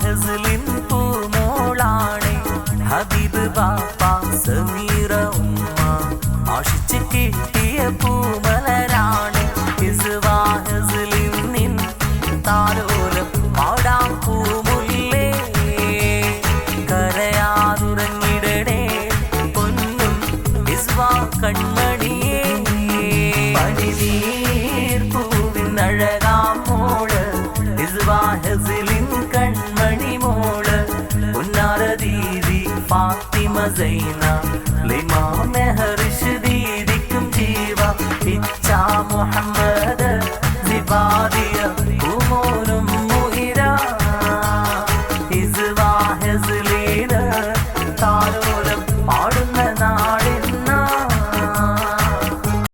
ഹസ്ലിൻ പൂമോളാണേ ഹബീബ് ബാപ്പ സമീറ ഉമ്മ ആശിച്ച് കിട്ടിയ പൂമലരാണ് ഹസ്ലിൻ നിൻ താലോലം പാടാം പൂമുല്ലേ കരയാതുറങ്ങിടണേ പൊന്നും ഇസ്വാ കൺമണിയേ പനിനീർ പൂവിൻ അഴകാം മോള് ഇസ്വാ ഹസ്ലിൻ കൺമണി മോള് ഉന്നാര ദീദി ഫാത്തിമ സൈന